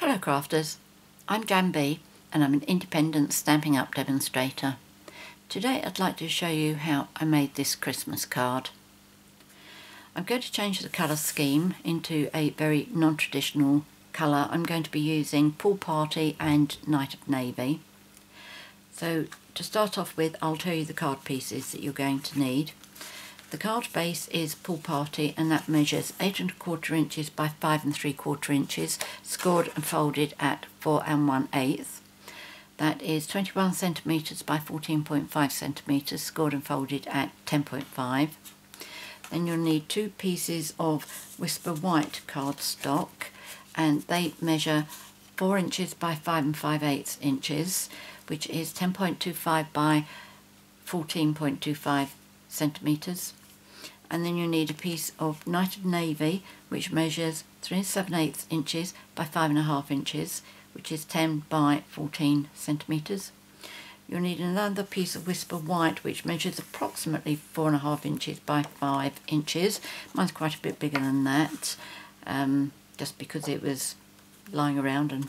Hello crafters, I'm JanB and I'm an independent Stampin' Up demonstrator. Today I'd like to show you how I made this Christmas card. I'm going to change the colour scheme into a very non-traditional colour. I'm going to be using Pool Party and Night of Navy. So to start off with, I'll tell you the card pieces that you're going to need. The card base is Pool Party and that measures 8 1/4 inches by 5 3/4 inches, scored and folded at 4 1/8. That is 21 centimetres by 14.5 centimetres, scored and folded at 10.5. Then you'll need 2 pieces of Whisper White cardstock and they measure 4 inches by 5 5/8 inches, which is 10.25 by 14.25 centimetres. And then you need a piece of Night of Navy which measures 3 7/8 inches by 5 1/2 inches, which is 10 by 14 centimetres. You'll need another piece of Whisper White which measures approximately 4 1/2 inches by 5 inches. Mine's quite a bit bigger than that, just because it was lying around and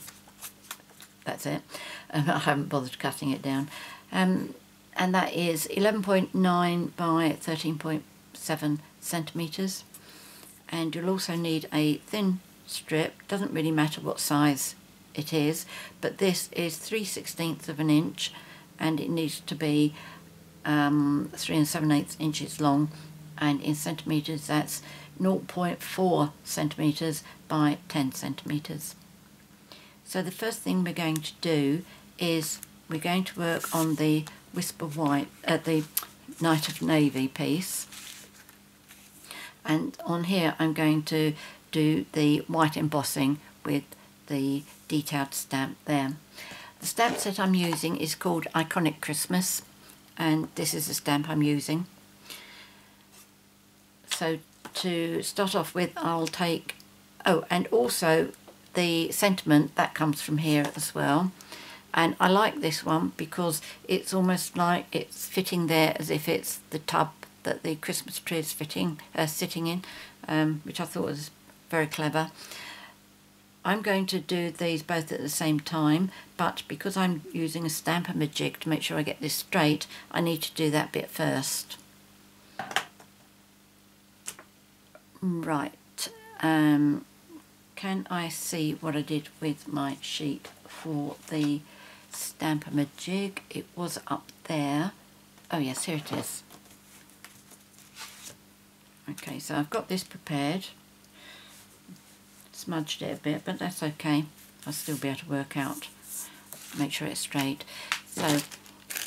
that's it. I haven't bothered cutting it down. And that is 11.9 by 13.7 centimetres. And you'll also need a thin strip, doesn't really matter what size it is, but this is 3/16 of an inch and it needs to be 3 7/8 inches long, and in centimetres that's 0.4 centimetres by 10 centimetres. So the first thing we're going to do is we're going to work on the Whisper White, the Night of Navy piece, and on here I'm going to do the white embossing with the detailed stamp there. The stamp set I'm using is called Iconic Christmas and this is the stamp I'm using. So to start off with, I'll take, oh, and also the sentiment that comes from here as well. And I like this one because it's almost like it's fitting there as if it's the tub that the Christmas tree is sitting in, which I thought was very clever. I'm going to do these both at the same time, but because I'm using a Stamp-a-ma-jig to make sure I get this straight, I need to do that bit first. Right, can I see what I did with my sheet for the Stamp-a-ma-jig? It was up there. Oh yes, here it is. Okay, so I've got this prepared. Smudged it a bit, but that's okay. I'll still be able to work out, make sure it's straight. So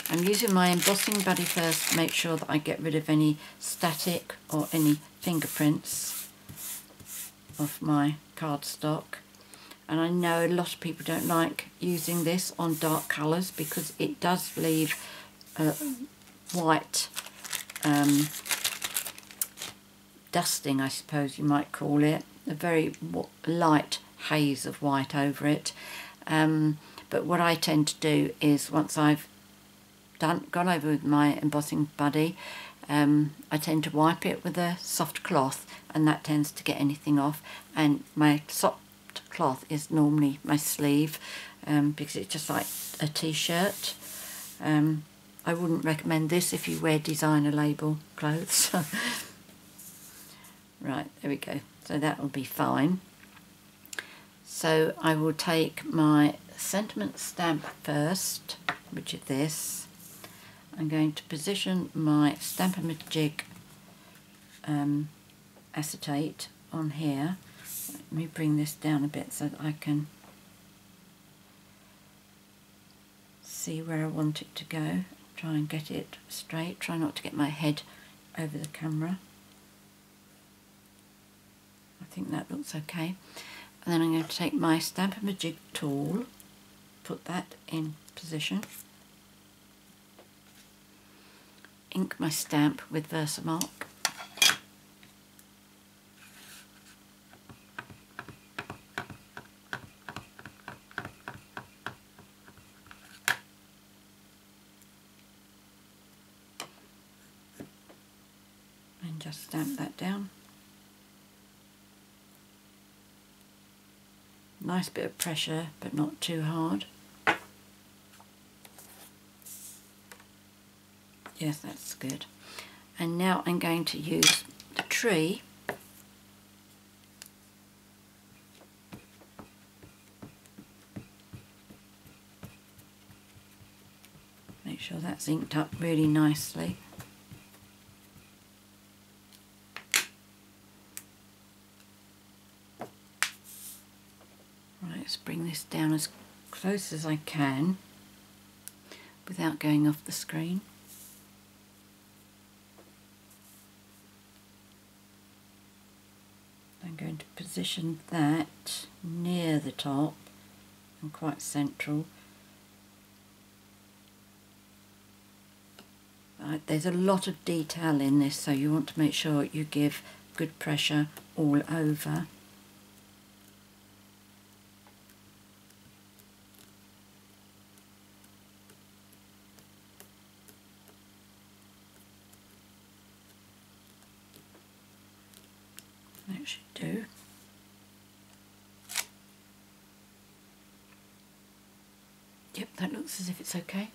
I'm using my embossing buddy first to make sure that I get rid of any static or any fingerprints of my cardstock. And I know a lot of people don't like using this on dark colours because it does leave a white dusting, I suppose you might call it, a very light haze of white over it. But what I tend to do is once I've gone over with my embossing buddy, I tend to wipe it with a soft cloth and that tends to get anything off, and my soft cloth is normally my sleeve, because it's just like a t-shirt. I wouldn't recommend this if you wear designer label clothes. Right, there we go. So that will be fine. So I will take my sentiment stamp first, which is this. I'm going to position my Stamp-a-ma-jig acetate on here. Let me bring this down a bit so that I can see where I want it to go. Try and get it straight. Try not to get my head over the camera. I think that looks okay. And then I'm going to take my Stamp-a-ma-jig tool, put that in position, ink my stamp with Versamark, and just stamp that down. nice bit of pressure, but not too hard. Yes, that's good. And now I'm going to use the tree make sure that's inked up really nicely. Right, let's bring this down as close as I can without going off the screen. I'm going to position that near the top and quite central. Right, there's a lot of detail in this, so you want to make sure you give good pressure all over. That should do. Yep, that looks as if it's okay.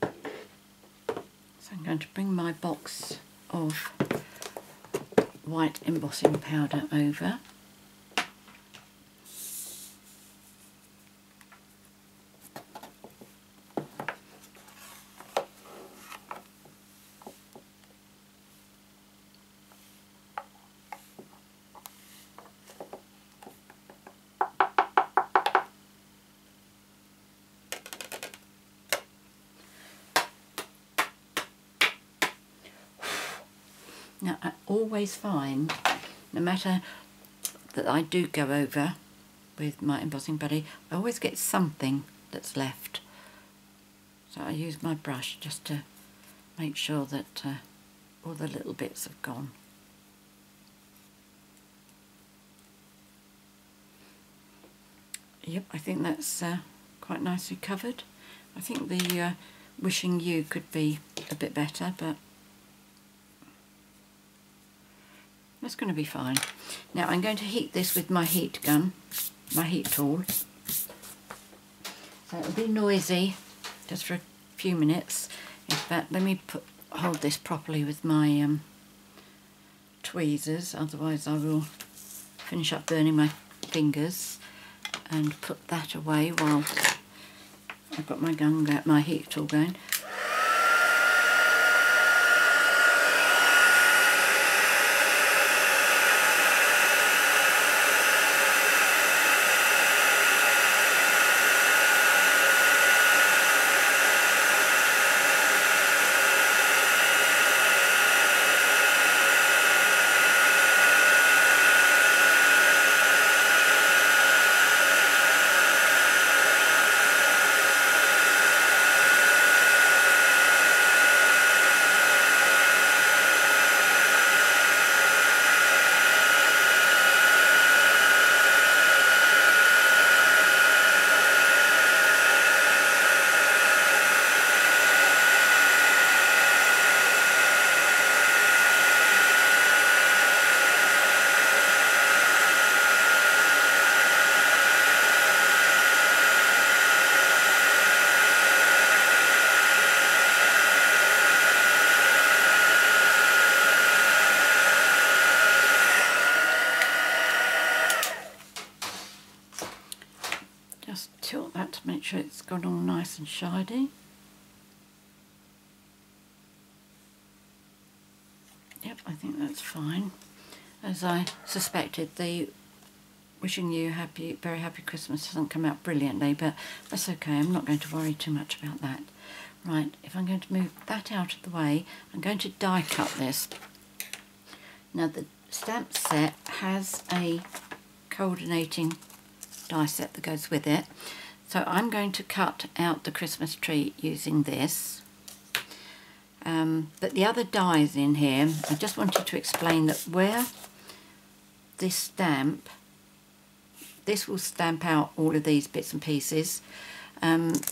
So I'm going to bring my box of white embossing powder over. Now I always find, no matter that I do go over with my embossing buddy, I always get something that's left. So I use my brush just to make sure that all the little bits have gone. Yep, I think that's quite nicely covered. I think the Wishing You could be a bit better, but that's going to be fine. Now I'm going to heat this with my heat gun, my heat tool. So it'll be noisy just for a few minutes. In fact, let me hold this properly with my tweezers, otherwise I will finish up burning my fingers, and put that away while I've got my heat tool going. Tilt that to make sure it's gone all nice and shiny. Yep, I think that's fine. As I suspected, the Wishing You very happy Christmas hasn't come out brilliantly, but that's okay. I'm not going to worry too much about that. Right, if I'm going to move that out of the way, I'm going to die cut this. Now the stamp set has a coordinating die set that goes with it. So I'm going to cut out the Christmas tree using this. But the other dies in here, I just wanted to explain that where this stamp, this will stamp out all of these bits and pieces, and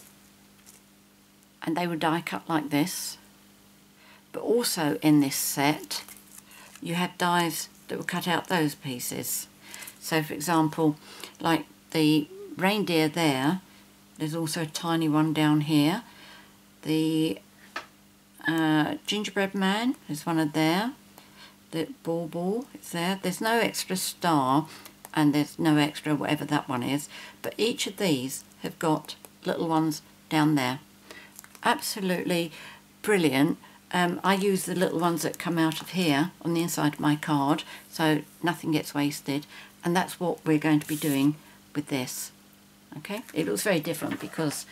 they will die cut like this. But also in this set you have dies that will cut out those pieces. So for example, like the reindeer there. There's also a tiny one down here. The gingerbread man, there's one of there. The bauble is there. There's no extra star and there's no extra whatever that one is, but each of these have got little ones down there. Absolutely brilliant. I use the little ones that come out of here on the inside of my card, so nothing gets wasted, and that's what we're going to be doing with this. Okay, it looks very different because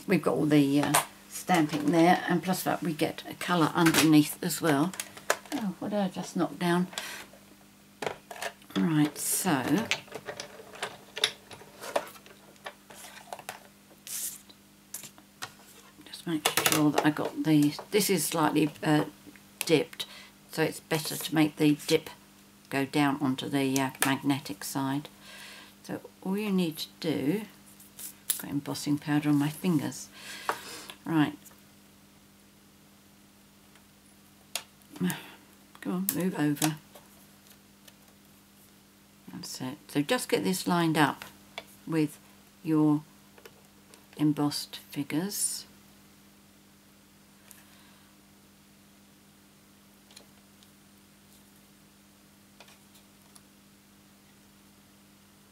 we've got all the stamping there, and plus that we get a colour underneath as well. Oh, what did I just knock down? Right, so just make sure that I got these. This is slightly dipped, so it's better to make the dip go down onto the magnetic side. So all you need to do, got embossing powder on my fingers. Right. Come on, move over. That's it. So just get this lined up with your embossed figures.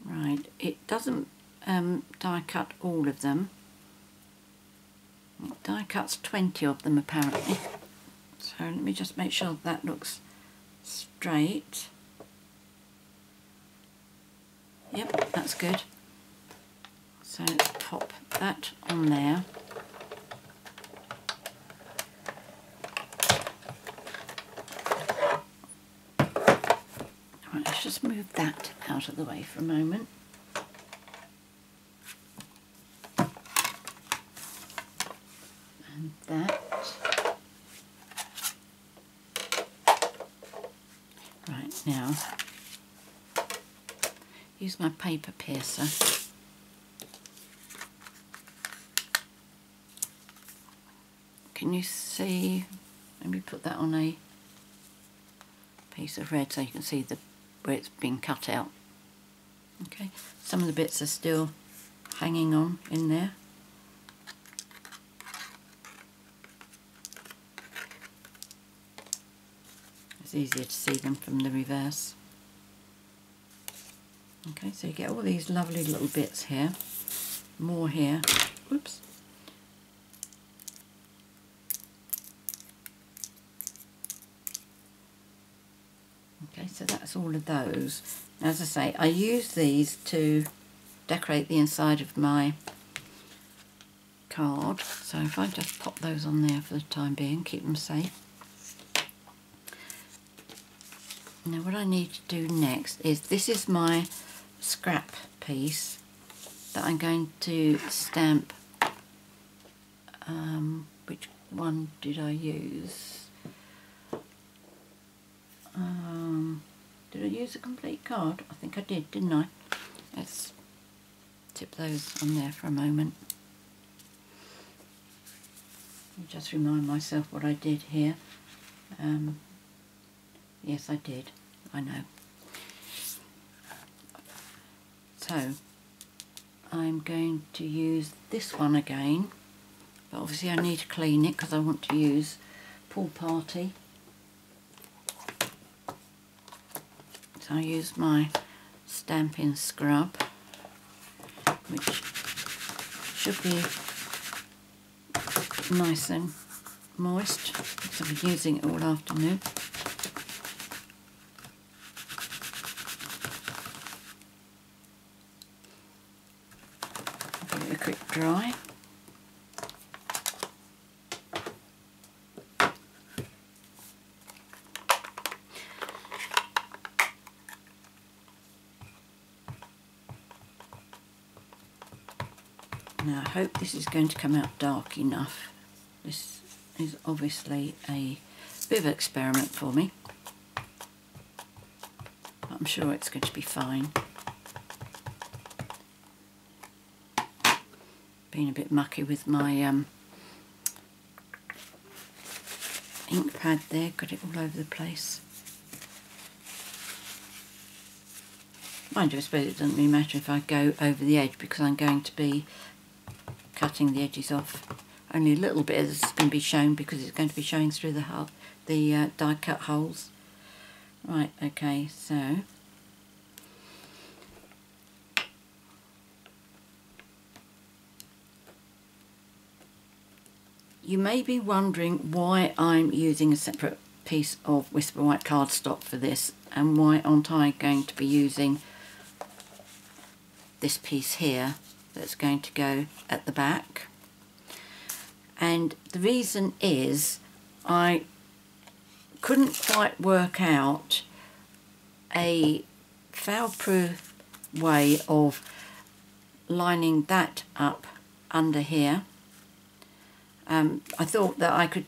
Right, it doesn't die cut all of them. It die cuts 20 of them apparently. So let me just make sure that looks straight. Yep, that's good. So pop that on there. Right, let's just move that out of the way for a moment. And that. Right, now use my paper piercer. Can you see? Maybe put that on a piece of red so you can see the where it's been cut out. Okay, some of the bits are still hanging on in there. It's easier to see them from the reverse. Okay, so you get all these lovely little bits here. More here. Whoops. Okay, so that's all of those. As I say, I use these to decorate the inside of my card. So if I just pop those on there for the time being, keep them safe. Now what I need to do next is, this is my scrap piece that I'm going to stamp. Which one did I use? Did I use a complete card? I think I did, didn't I? Let's tip those on there for a moment. Just remind myself what I did here. Yes, I did. I know. So, I'm going to use this one again, but obviously I need to clean it because I want to use Pool Party. So I use my Stampin' scrub, which should be nice and moist because I've been using it all afternoon. Give it a quick dry. Now I hope this is going to come out dark enough. This is obviously a bit of an experiment for me, but I'm sure it's going to be fine. Been a bit mucky with my ink pad there, got it all over the place. Mind you, I suppose it doesn't really matter if I go over the edge because I'm going to be cutting the edges off. Only a little bit of this is going to be shown because it's going to be showing through the die cut holes. Right, okay, so you may be wondering why I'm using a separate piece of Whisper White cardstock for this, and why aren't I going to be using this piece here that's going to go at the back. And the reason is I couldn't quite work out a foul-proof way of lining that up under here. I thought that I could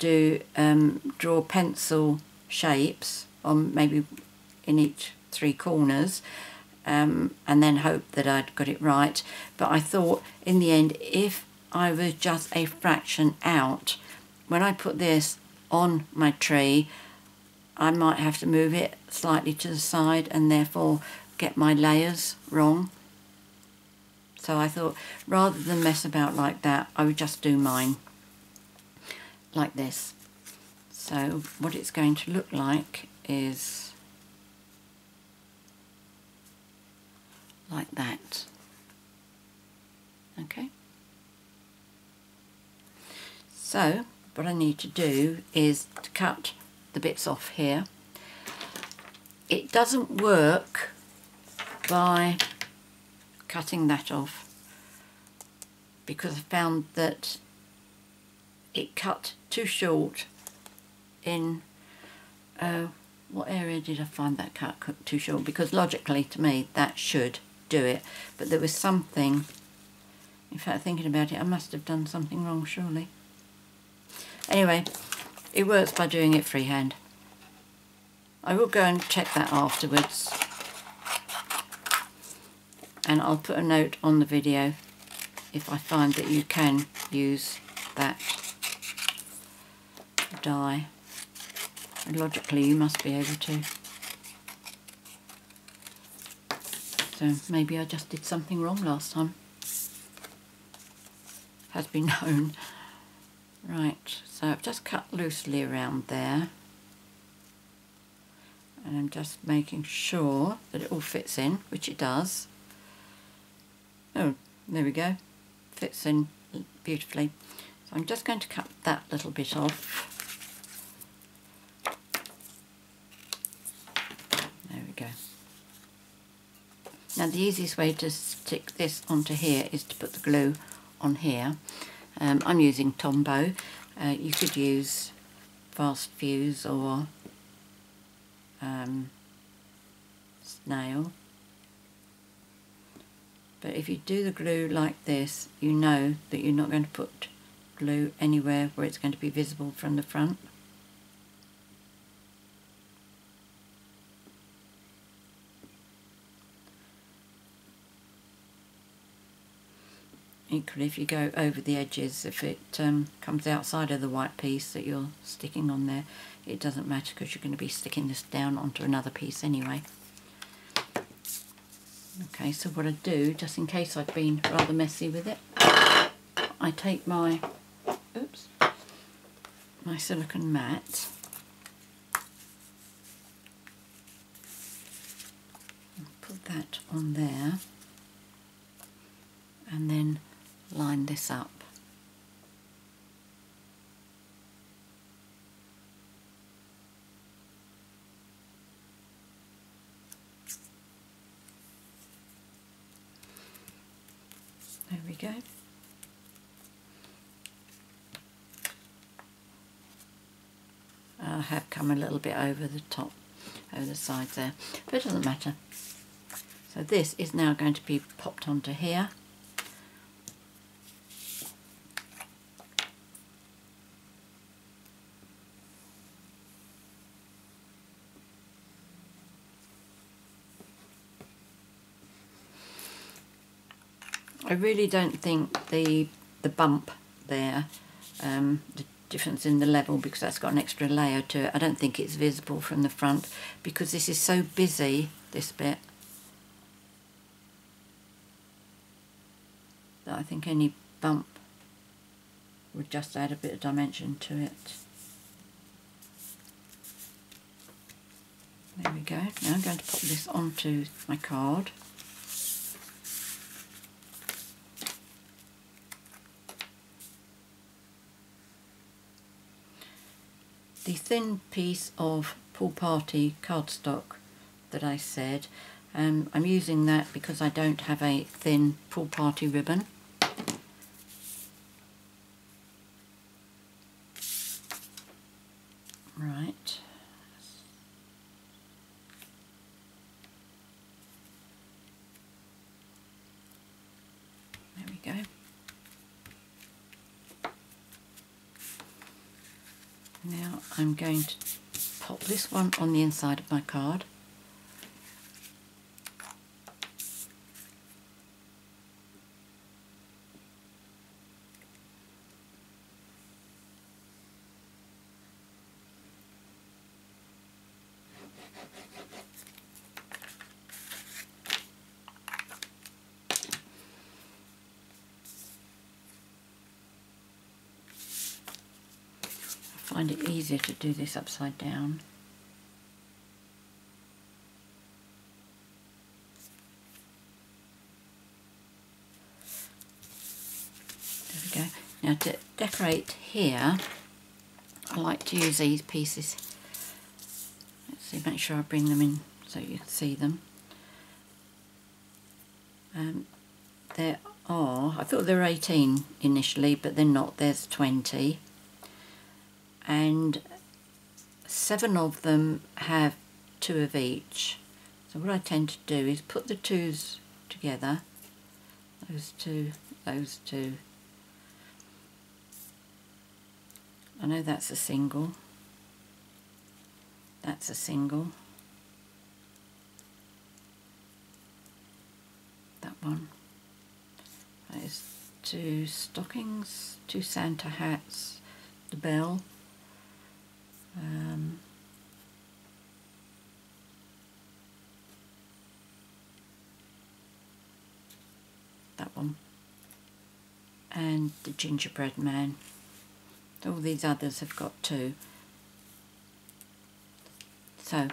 draw pencil shapes on maybe in each 3 corners, and then hope that I'd got it right. But I thought in the end, if I was just a fraction out, when I put this on my tree, I might have to move it slightly to the side and therefore get my layers wrong. So I thought rather than mess about like that, I would just do mine like this. So what it's going to look like is like that. Okay. So what I need to do is to cut the bits off here. It doesn't work by cutting that off because I found that it cut too short in what area did I find that cut too short, because logically to me that should do it, but there was something, in fact thinking about it I must have done something wrong surely. Anyway, it works by doing it freehand. I will go and check that afterwards, and I'll put a note on the video if I find that you can use that die. And logically you must be able to. So maybe I just did something wrong last time. Has been known. Right, so I've just cut loosely around there, and I'm just making sure that it all fits in, which it does. Oh, there we go, fits in beautifully. So I'm just going to cut that little bit off. There we go. Now the easiest way to stick this onto here is to put the glue on here. I'm using Tombow. You could use Fast Fuse or Snail. But if you do the glue like this, you know that you're not going to put glue anywhere where it's going to be visible from the front. Equally, if you go over the edges, if it comes outside of the white piece that you're sticking on there, it doesn't matter because you're going to be sticking this down onto another piece anyway. Okay, so what I do, just in case I've been rather messy with it, I take my silicone mat and put that on there, and then line this up. There we go. I have come a little bit over the top, over the sides there, but it doesn't matter. So this is now going to be popped onto here. I really don't think the bump there, the difference in the level, because that's got an extra layer to it, I don't think it's visible from the front because this is so busy, this bit. that I think any bump would just add a bit of dimension to it. There we go. Now I'm going to pop this onto my card. The thin piece of Pool Party cardstock that I said, I'm using that because I don't have a thin Pool Party ribbon. Right. There we go. Now I'm going to pop this one on the inside of my card. I find it easier to do this upside down. There we go. Now to decorate here, I like to use these pieces. Let's see, make sure I bring them in so you can see them. There are, I thought there were 18 initially, but they're not, there's 20. And 7 of them have 2 of each. So what I tend to do is put the 2s together, those two. I know that's a single, that's a single, that one. That is 2 stockings, 2 Santa hats, the bell. That one, and the gingerbread man. All these others have got 2. So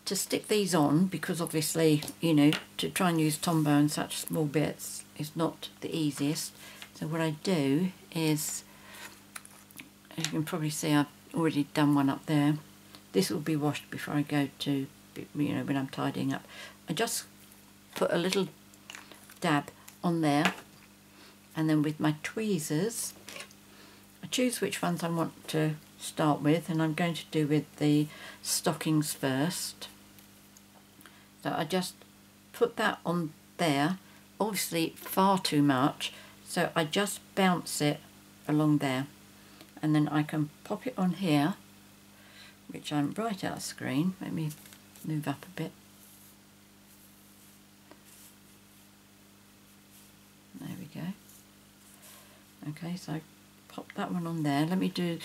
to stick these on, because obviously, you know, to try and use Tombow and such small bits is not the easiest. So what I do is, as you can probably see, I've already done one up there. This will be washed before I go to, you know, when I'm tidying up. I just put a little dab on there, and then with my tweezers I choose which ones I want to start with, and I'm going to do with the stockings first. So I just put that on there, obviously far too much, so I just bounce it along there, and then I can pop it on here, which I'm right out of screen. Let me move up a bit. There we go. Okay, so I pop that one on there. Let me do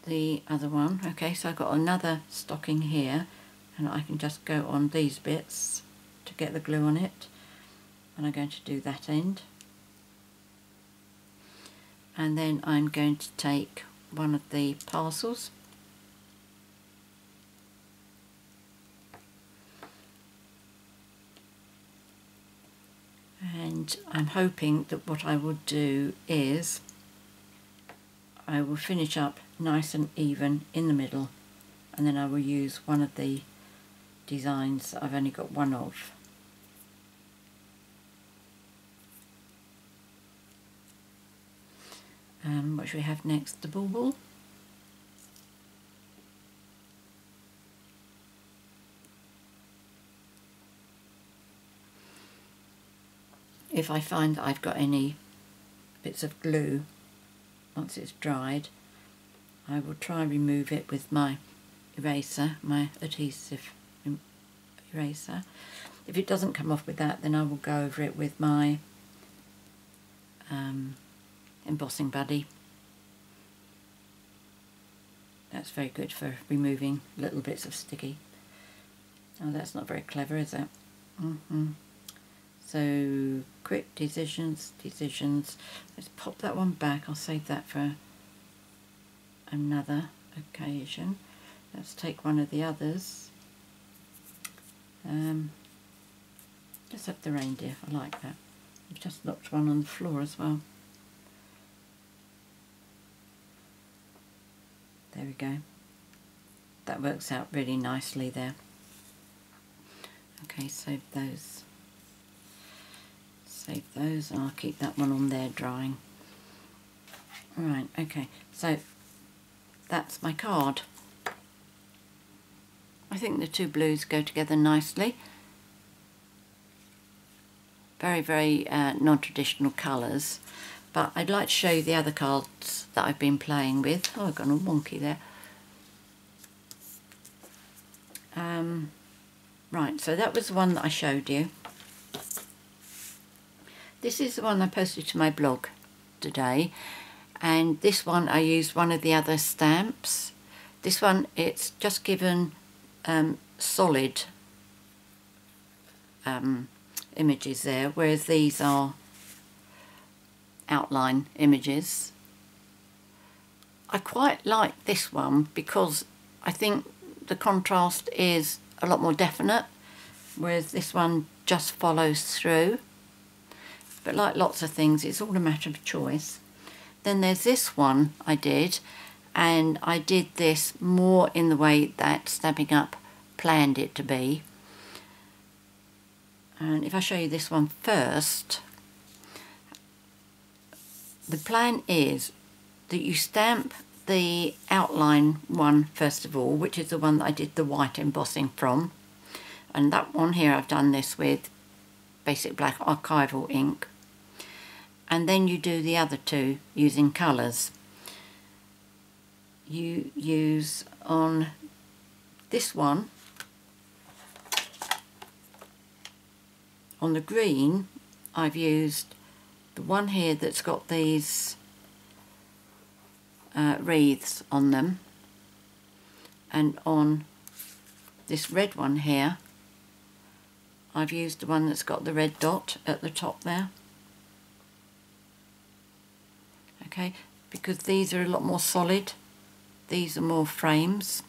the other one. Okay, so I've got another stocking here, and I can just go on these bits to get the glue on it, and I'm going to do that end. And then I'm going to take one of the parcels, and I'm hoping that what I will do is I will finish up nice and even in the middle, and then I will use one of the designs that I've only got one of. What should we have next? The bauble. If I find that I've got any bits of glue once it's dried, I will try and remove it with my eraser, my adhesive eraser. If it doesn't come off with that, then I will go over it with my embossing buddy. That's very good for removing little bits of sticky. Oh, that's not very clever, is it? So quick decisions. Let's pop that one back. I'll save that for another occasion. Let's take one of the others. Let's have the reindeer. I like that. I've just knocked one on the floor as well. There we go. That works out really nicely there. Okay, save those. Save those, and I'll keep that one on there drying. Alright, okay, so that's my card. I think the two blues go together nicely. Very, very non-traditional colours. But I'd like to show you the other cards that I've been playing with. Oh, I've gone all wonky there. Right, so that was the one that I showed you. This is the one I posted to my blog today. And this one I used one of the other stamps. This one, it's just given solid images there, whereas these are outline images. I quite like this one because I think the contrast is a lot more definite, whereas this one just follows through. But like lots of things, it's all a matter of choice. Then there's this one I did, and I did this more in the way that Stampin' Up! Planned it to be. And if I show you this one first, the plan is that you stamp the outline one first of all, which is the one that I did the white embossing from. And that one here I've done this with basic black archival ink. And then you do the other two using colours. You use on this one, on the green, I've used the one here that's got these wreaths on them, and on this red one here I've used the one that's got the red dot at the top there. Okay, because these are a lot more solid, these are more frames.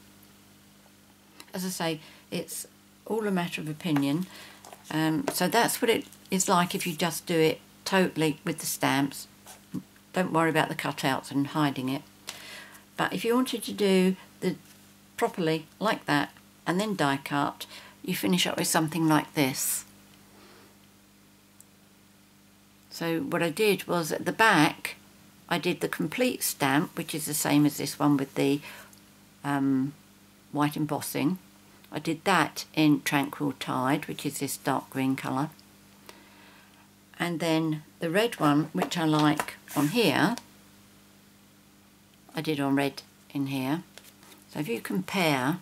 As I say, it's all a matter of opinion. So that's what it is like if you just do it totally with the stamps. Don't worry about the cutouts and hiding it. But if you wanted to do the properly like that and then die cut, you finish up with something like this. So what I did was at the back I did the complete stamp, which is the same as this one with the white embossing. I did that in Tranquil Tide, which is this dark green colour. And then the red one, which I like on here, I did on red in here. So if you compare,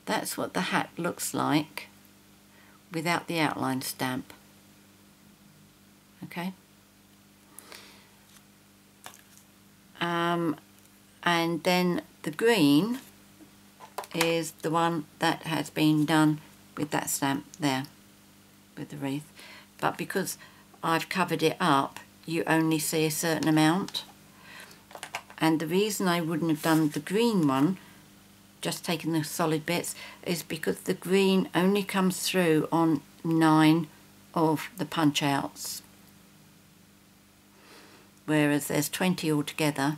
that's what the hat looks like without the outline stamp. Okay. And then the green is the one that has been done with that stamp there, with the wreath. But because I've covered it up, you only see a certain amount. And the reason I wouldn't have done the green one, just taking the solid bits, is because the green only comes through on 9 of the punch outs, whereas there's 20 altogether,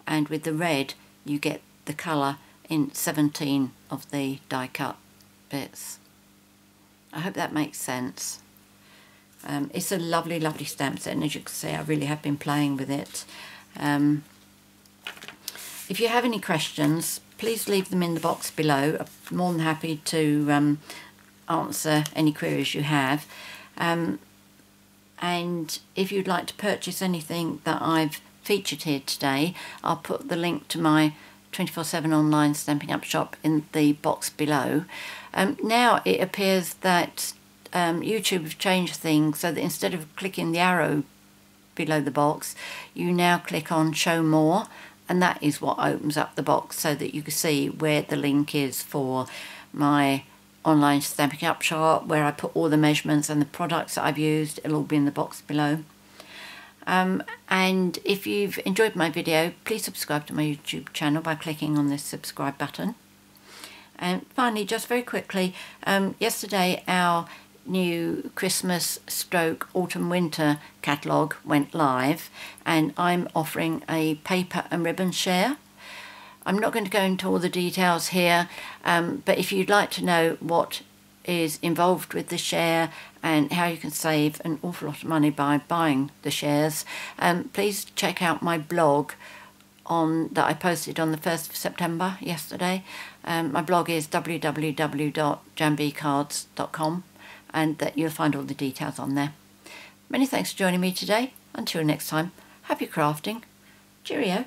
and with the red you get the colour in 17 of the die cut bits. I hope that makes sense. It's a lovely, lovely stamp set, and as you can see I really have been playing with it. If you have any questions, please leave them in the box below. I'm more than happy to answer any queries you have. And if you'd like to purchase anything that I've featured here today, I'll put the link to my 24/7 online Stampin' Up shop in the box below. Now it appears that YouTube have changed things so that instead of clicking the arrow below the box, you now click on show more, and that is what opens up the box so that you can see where the link is for my online Stampin' Up shop where I put all the measurements and the products that I've used. It'll all be in the box below. And if you've enjoyed my video, please subscribe to my YouTube channel by clicking on this subscribe button. And finally, just very quickly, yesterday our new Christmas / autumn winter catalogue went live, and I'm offering a paper and ribbon share. I'm not going to go into all the details here, but if you'd like to know what is involved with the share and how you can save an awful lot of money by buying the shares, please check out my blog that I posted on the 1st of September yesterday. My blog is www.janbcards.com, and that you'll find all the details on there. Many thanks for joining me today. Until next time, happy crafting. Cheerio.